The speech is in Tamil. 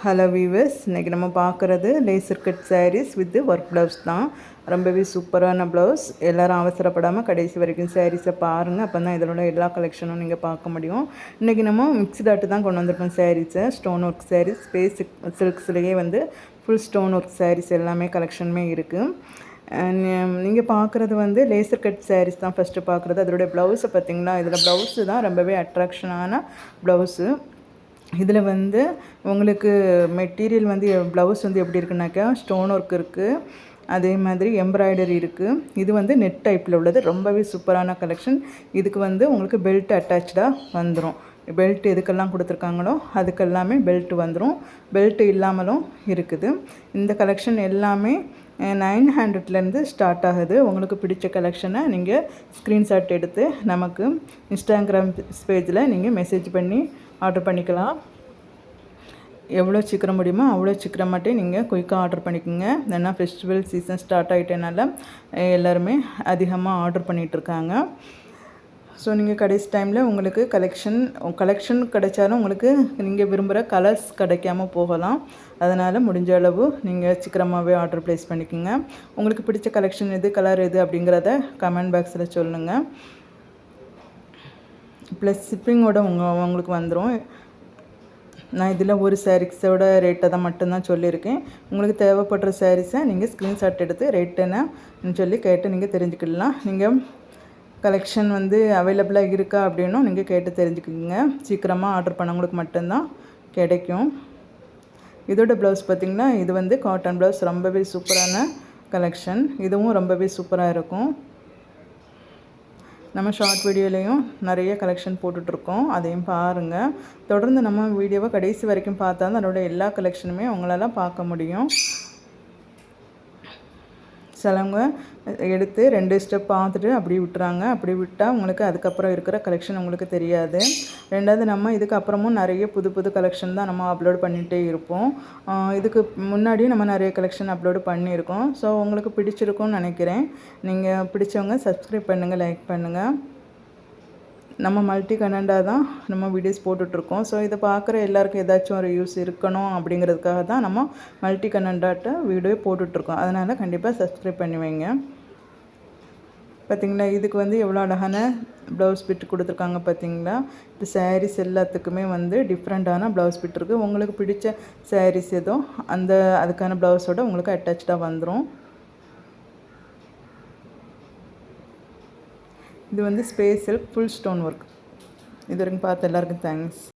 ஹலோ வீவர்ஸ், இன்றைக்கி நம்ம பார்க்குறது laser cut sarees with work blouse தான். ரொம்பவே சூப்பரான ப்ளவுஸ். எல்லோரும் அவசரப்படாமல் கடைசி வரைக்கும் சாரீஸை பாருங்கள். அப்போ தான் இதனோட எல்லா கலெக்ஷனும் நீங்கள் பார்க்க முடியும். இன்றைக்கி நம்ம மிக்ஸ்டு ஆட்டு தான் கொண்டு வந்திருக்கோம் சாரீஸை. ஸ்டோன் ஒர்க் சாரீஸ், ஸ்பேஸ் சில்க்ஸ்லேயே வந்து ஃபுல் ஸ்டோன் ஒர்க் சாரீஸ் எல்லாமே கலெக்ஷனுமே இருக்குது. நீங்கள் பார்க்குறது வந்து லேசர் கட் சாரீஸ் தான் ஃபஸ்ட்டு பார்க்குறது. அதோடைய ப்ளவுஸை பார்த்திங்கன்னா, இதில் ப்ளவுஸு தான் ரொம்பவே அட்ராக்ஷனான ப்ளவுஸு. இதில் வந்து உங்களுக்கு மெட்டீரியல் வந்து ப்ளவுஸ் வந்து எப்படி இருக்குனாக்கா ஸ்டோன் ஒர்க் இருக்குது, அதே மாதிரி எம்ப்ராய்டரி இருக்குது. இது வந்து நெட் டைப்பில் உள்ளது. ரொம்பவே சூப்பரான கலெக்ஷன். இதுக்கு வந்து உங்களுக்கு பெல்ட் அட்டாச்சாக வந்துடும். பெல்ட் எதுக்கெல்லாம் கொடுத்துருக்காங்களோ அதுக்கெல்லாமே பெல்ட் வந்துடும். பெல்ட் இல்லாமலும் இருக்குது. இந்த கலெக்ஷன் எல்லாமே 900லேருந்து ஸ்டார்ட் ஆகுது. உங்களுக்கு பிடிச்ச கலெக்ஷனை நீங்கள் ஸ்க்ரீன்ஷாட் எடுத்து நமக்கு இன்ஸ்டாகிராம் பேஜில் நீங்கள் மெசேஜ் பண்ணி ஆர்டர் பண்ணிக்கலாம். எவ்வளோ சீக்கிரம் முடியுமோ அவ்வளோ சீக்கிரமாட்டே நீங்கள் குயிக்காக ஆர்டர் பண்ணிக்கோங்க. ஏன்னா ஃபெஸ்டிவல் சீசன் ஸ்டார்ட் ஆகிட்டனால எல்லாருமே ஆர்டர் பண்ணிகிட்ருக்காங்க. ஸோ நீங்கள் கடைசி டைமில் உங்களுக்கு கலெக்ஷன் கிடைச்சாலும் உங்களுக்கு நீங்கள் விரும்புகிற கலர்ஸ் கிடைக்காம போகலாம். அதனால் முடிஞ்ச அளவு நீங்கள் சீக்கிரமாகவே ஆர்டர் ப்ளேஸ் பண்ணிக்கோங்க. உங்களுக்கு பிடிச்ச கலெக்ஷன் எது, கலர் எது அப்படிங்கிறத கமெண்ட் பாக்ஸில் சொல்லுங்கள். ப்ளஸ் ஷிப்பிங்கோட உங்களுக்கு வந்துடும். நான் இதில் ஒரு சாரீஸோட ரேட்டை தான் மட்டும்தான் சொல்லியிருக்கேன். உங்களுக்கு தேவைப்படுற சாரீஸை நீங்கள் ஸ்க்ரீன்ஷாட் எடுத்து ரேட் என்னன்னு சொல்லி கேட்டு நீங்கள் தெரிஞ்சுக்கலாம். நீங்கள் கலெக்ஷன் வந்து அவைலபிளாக இருக்கா அப்படின்னும் நீங்கள் கேட்டு தெரிஞ்சுக்குங்க. சீக்கிரமாக ஆர்டர் பண்ணவங்களுக்கு மட்டும்தான் கிடைக்கும். இதோட ப்ளவுஸ் பார்த்திங்கன்னா, இது வந்து காட்டன் ப்ளவுஸ். ரொம்பவே சூப்பரான கலெக்ஷன். இதுவும் ரொம்பவே சூப்பராக இருக்கும். நம்ம ஷார்ட் வீடியோலையும் நிறைய கலெக்ஷன் போட்டுட்ருக்கோம், அதையும் பாருங்கள். தொடர்ந்து நம்ம வீடியோவை கடைசி வரைக்கும் பார்த்தா தான் அதோட எல்லா கலெக்ஷனுமே உங்களால் பார்க்க முடியும். சிலவங்க எடுத்து 2 ஸ்டெப் பார்த்துட்டு அப்படி விட்டுறாங்க. அப்படி விட்டால் உங்களுக்கு அதுக்கப்புறம் இருக்கிற கலெக்ஷன் உங்களுக்கு தெரியாது. ரெண்டாவது, நம்ம இதுக்கப்புறமும் நிறைய புது கலெக்ஷன் தான் நம்ம அப்லோட் பண்ணிகிட்டே இருப்போம். இதுக்கு முன்னாடியும் நம்ம நிறைய கலெக்ஷன் அப்லோடு பண்ணியிருக்கோம். ஸோ உங்களுக்கு பிடிச்சிருக்கும்னு நினைக்கிறேன். நீங்கள் பிடிச்சவங்க சப்ஸ்கிரைப் பண்ணுங்கள், லைக் பண்ணுங்கள். நம்ம மல்டி கனெண்டாக தான் நம்ம வீடியோஸ் போட்டுட்ருக்கோம். ஸோ இதை பார்க்குற எல்லாருக்கும் ஏதாச்சும் ஒரு யூஸ் இருக்கணும் அப்படிங்கிறதுக்காக தான் நம்ம மல்டி கனெண்டாட்ட வீடியோ போட்டுட்ருக்கோம். அதனால் கண்டிப்பாக சப்ஸ்கிரைப் பண்ணி வைங்க. பார்த்திங்களா, இதுக்கு வந்து எவ்வளோ அழகான ப்ளவுஸ் பிட் கொடுத்துருக்காங்க பார்த்திங்களா. இப்போ சாரீஸ் எல்லாத்துக்குமே வந்து டிஃப்ரெண்ட்டான ப்ளவுஸ் பிட் இருக்குது. உங்களுக்கு பிடிச்ச சாரீஸ் ஏதோ அதுக்கான ப்ளவுஸோடு உங்களுக்கு அட்டாச்சாக வந்துடும். இது வந்து space silk full stone work. இது வரைக்கும் பார்த்த எல்லாருக்கும் தேங்க்ஸ்.